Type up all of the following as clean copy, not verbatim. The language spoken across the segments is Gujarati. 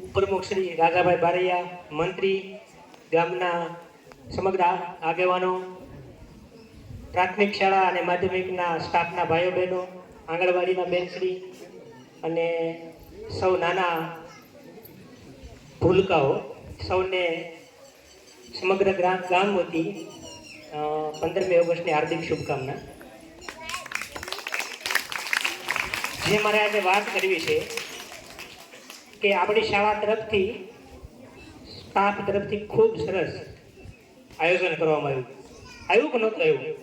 ઉપપ્રમુખ શ્રી રાજાભાઈ બારૈયા, મંત્રી, ગામના સમગ્ર આગેવાનો, પ્રાથમિક શાળા અને માધ્યમિકના સ્ટાફના ભાઈઓ બહેનો, આંગણવાડીના બેનશ્રી અને સૌ નાના ભૂલકાઓ, સૌને સમગ્ર ગામ વતી 15મી ઓગસ્ટની હાર્દિક શુભકામના. જે મારે આજે વાત કરવી છે કે આપણી શાળા તરફથી સ્ટાફ તરફથી ખૂબ સરસ આયોજન કરવામાં આવ્યું કે નહોતું આવ્યું?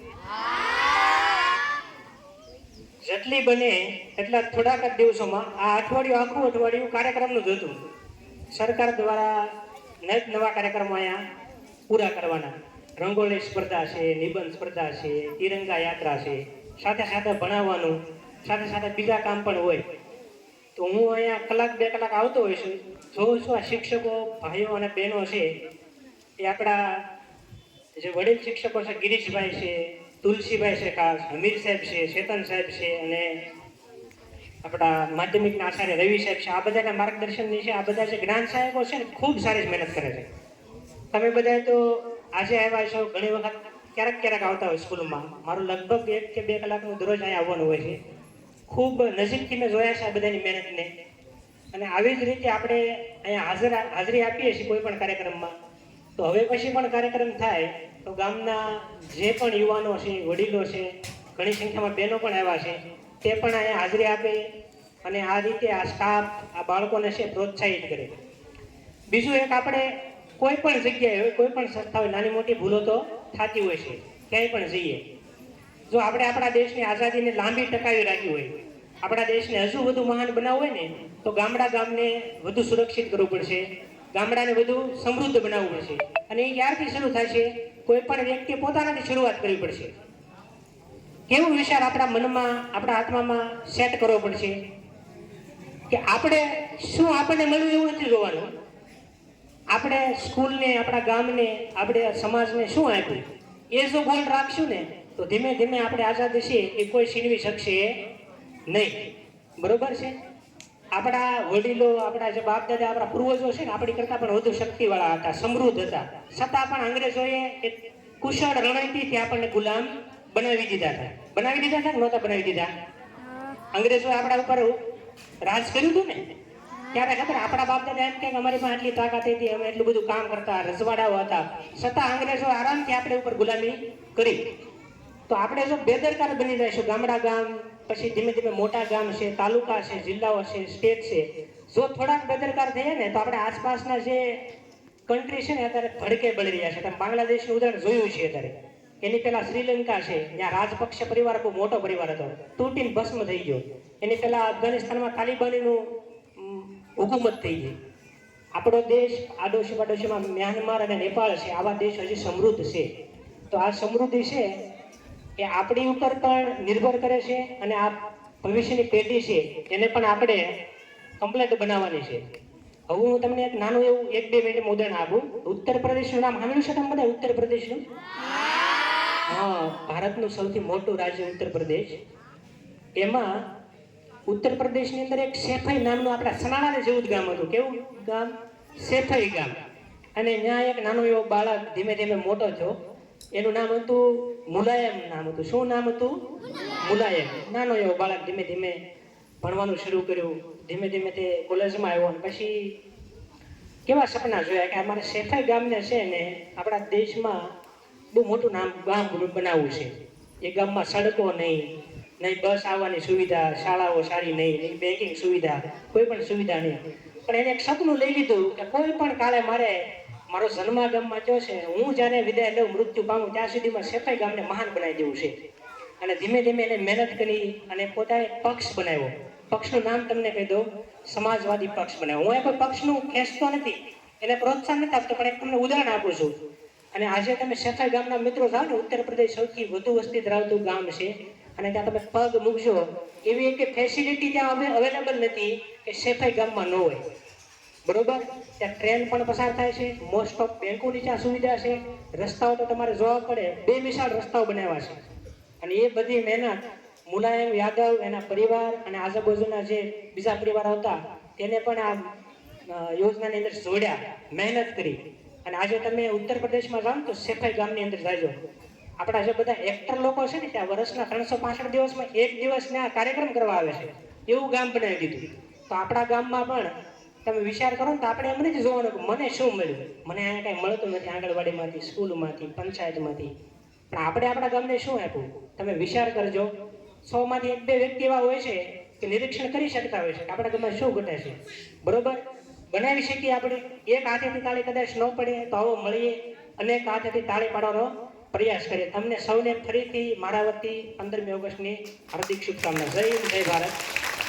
જેટલી બને એટલા થોડાક જ દિવસોમાં આ અઠવાડિયું, આખું અઠવાડિયું કાર્યક્રમનું જ હતું. સરકાર દ્વારા નવા કાર્યક્રમો અહીંયા પૂરા કરવાના. રંગોળી સ્પર્ધા છે, નિબંધ સ્પર્ધા છે, તિરંગા યાત્રા છે, સાથે સાથે ભણાવવાનું, સાથે સાથે બીજા કામ પણ હોય. તો હું અહીંયા કલાક 2 કલાક આવતો હોઈશ, જોઉં છું આ શિક્ષકો ભાઈઓ અને બહેનો છે એ આપણા જે વડીલ શિક્ષકો છે, ગિરીશભાઈ છે, તુલસીભાઈ છે, ખાસ હમીર સાહેબ છે, ચેતન સાહેબ છે અને આપણા માધ્યમિકના આચાર્ય રવિ સાહેબ છે, આ બધાના માર્ગદર્શનની છે. આ બધા જે જ્ઞાન સહાયકો છે ને ખૂબ સારી મહેનત કરે છે. તમે બધા તો આજે આવ્યા છો, ઘણી વખત ક્યારેક આવતા હોય સ્કૂલમાં. મારું લગભગ 1 કે 2 કલાકનું દરરોજ અહીંયા આવવાનું હોય છે. ખૂબ નજીકથી મેં જોયા છે આ બધાની મહેનતને. અને આવી જ રીતે આપણે અહીંયા હાજરી આપીએ છીએ કોઈ પણ કાર્યક્રમમાં. તો હવે પછી પણ કાર્યક્રમ થાય તો ગામના જે પણ યુવાનો છે, વડીલો છે, ઘણી સંખ્યામાં બહેનો પણ આવ્યા છે, તે પણ અહીંયા હાજરી આપે અને આ રીતે આ સ્ટાફ આ બાળકોને છે પ્રોત્સાહિત કરે. બીજું એક, આપણે કોઈ પણ જગ્યાએ હોય, કોઈ પણ સંસ્થા હોય, નાની મોટી ભૂલો તો થતી હોય છે ક્યાંય પણ જઈએ. જો આપણે આપણા દેશની આઝાદીને લાંબી ટકાવી રાખી હોય, આપણા દેશને હજુ વધુ મહાન બનાવવું હોય ને તો ગામને વધુ સુરક્ષિત કરવું પડશે, ગામડાને વધુ સમૃદ્ધ બનાવવું પડશે. અને એ ક્યારથી શરૂ થશે? કોઈ પણ વ્યક્તિએ પોતાનાથી શરૂઆત કરવી પડશે. કેવો વિચાર આપણા મનમાં, આપણા આત્મામાં સેટ કરવો પડશે કે આપણે શું આપણને મળ્યું એવું નથી જોવાનું. આપણે સ્કૂલને, આપણા ગામને, આપણે સમાજને શું આપ્યું એ જો ગોલ રાખશું ને તો ધીમે ધીમે આપણે આઝાદી છે એ કોઈ છીનવી શકશે નહીં. બરોબર છે? આપણા વડીલો, આપણા જે બાપ દાદા, આપણા પૂર્વજો છે ને આપણી કરતાં પણ વધુ શક્તિવાળા હતા, સમૃદ્ધ હતા. છતાં પણ અંગ્રેજોએ એક કુશળ રણનીતિથી આપણને ગુલામ બનાવી દીધા હતા. બનાવી દીધા હતા કે નહોતા બનાવી દીધા? અંગ્રેજોએ આપણા ઉપર રાજ કર્યું હતું ને. ત્યારે ખબર, આપણા બાપ દાદા એમ કે અમારી પાસે આટલી તાકાત હતી, અમે એટલું બધું કામ કરતા, રજવાડાઓ હતા, છતાં અંગ્રેજો આરામથી આપણે ઉપર ગુલામી કરી. તો આપણે જો બેદરકાર બની જઈશું, ગામ પછી ધીમે ધીમે મોટા ગામ છે, તાલુકા છે, જિલ્લાઓ છે, સ્ટેટ છે, જો થોડાક બેદરકાર થયા ને તો આપણે આસપાસના જે કન્ટ્રી છે ને અત્યારે ભડકે બળી રહ્યા છે. તમે બાંગ્લાદેશનું ઉદાહરણ જોયું છે અત્યારે. એની પહેલા શ્રીલંકા છે, ત્યાં રાજપક્ષ પરિવાર બહુ મોટો પરિવાર હતો, તૂટીને ભસ્મ થઈ ગયો. એની પહેલા અફઘાનિસ્તાનમાં તાલિબાનીનું હુકુમત થઈ ગઈ. આપણો દેશ આડોશીમાં મ્યાનમાર અને નેપાળ છે, આવા દેશ હજી સમૃદ્ધ છે. તો આ સમૃદ્ધિ છે એ આપણી ઉપર પણ નિર્ભર કરે છે અને આ ભવિષ્યની પેઢી છે એને પણ આપણે કમ્પ્લેટ બનાવવાની છે. હવે હું તમને એક નાનું એવું 1-2 મિનિટમાં ઉદાહરણ આપું. ઉત્તર પ્રદેશનું નામ સાંભળ્યું છે તમે બધા? ઉત્તર પ્રદેશનું? હા, ભારતનું સૌથી મોટું રાજ્ય ઉત્તર પ્રદેશ. એમાં ઉત્તર પ્રદેશની અંદર એક સેફઈ નામનું, આપણા સનાળાને જેવું જ ગામ હતું. કેવું ગામ? સેફઈ ગામ. અને ત્યાં એક નાનો એવો બાળક ધીમે ધીમે મોટો થયો. એનું નામ હતું મુલાયમ. નામ હતું. શું નામ હતું? મુલાયમ. નાનો એવો બાળક ધીમે ધીમે ભણવાનું શરૂ કર્યું. ધીમે ધીમે તે કોલેજમાં આવ્યો અને પછી કેવા સપના જોયા કે અમારે સેફઈ ગામને છે ને આપણા દેશમાં બહુ મોટું ગામ બનાવવું છે. એ ગામમાં સડકો નહીં, બસ આવવાની સુવિધા, શાળાઓ સારી નહીં, બેન્કિંગ સુવિધા, કોઈ પણ સુવિધા નહીં. પણ એને એક સપનું લઈ લીધું કે કોઈ પણ કાળે મારો જન્મ ગામમાં થયો છે, હું જ્યારે વિદાય લઉં, મૃત્યુ પામું ત્યાં સુધીમાં સેફઈ ગામને મહાન બનાવી દેવું છે. અને ધીમે ધીમે એને મહેનત કરી અને પોતાએ પક્ષ બનાવ્યો. પક્ષનું નામ તમને કહી દઉં, સમાજવાદી પક્ષ બનાવ્યો. હું એ કોઈ પક્ષનું ખેંચતો નથી, એને પ્રોત્સાહન નથી આપતો, પણ એક તમને ઉદાહરણ આપું છું. અને આજે તમે સેફઈ ગામના મિત્રો જાઓ ને, ઉત્તર પ્રદેશ સૌથી વધુ વસ્તી ધરાવતું ગામ છે અને ત્યાં તમે પગ મૂકશો એવી એક ફેસિલિટી ત્યાં અવેલેબલ નથી કે સેફઈ ગામમાં ન હોય. બરોબર? ત્યાં ટ્રેન પણ પસાર થાય છે, મોસ્ટ ઓફ બેંકોની ત્યાં સુવિધા છે, રસ્તાઓ તો તમારે જોવા પડે, બેમિસાલ રસ્તાઓ બનાવ્યા છે. અને એ બધી મહેનત મુલાયમ યાદવ, એના પરિવાર અને આજુબાજુના જે બીજા પરિવાર હતા તેને પણ આ યોજનાની અંદર જોડ્યા, મહેનત કરી અને આજે તમે ઉત્તર પ્રદેશમાં જાઓ ને તો સેફાઈ ગામની અંદર જાજો. આપણા જે બધા એક્ટર લોકો છે ને ત્યાં વર્ષના 365 દિવસમાં એક દિવસના કાર્યક્રમ કરવા આવે છે, એવું ગામ બનાવી દીધું. તો આપણા ગામમાં પણ તમે વિચાર કરો ને તો આપણે એમ નથી જોવાનું કે મને શું મળ્યું, મને અહીંયા કાંઈ મળતું નથી આંગણવાડીમાંથી, સ્કૂલમાંથી, પંચાયતમાંથી, પણ આપણે આપણા ગામને શું આપ્યું તમે વિચાર કરજો. 100 માંથી 1-2 વ્યક્તિ એવા હોય છે કે નિરીક્ષણ કરી શકતા હોય છે કે આપણા ગામમાં શું ઘટે છે. બરોબર, બનાવી શકીએ આપણે. એક હાથેથી તાળી કદાચ ન પડે તો આવો મળીએ, અનેક હાથેથી તાળી પાડવાનો પ્રયાસ કરીએ. તમને સૌને ફરીથી મારા વતી 15મી ઓગસ્ટની હાર્દિક શુભકામના. જય હિન્દ, જય ભારત.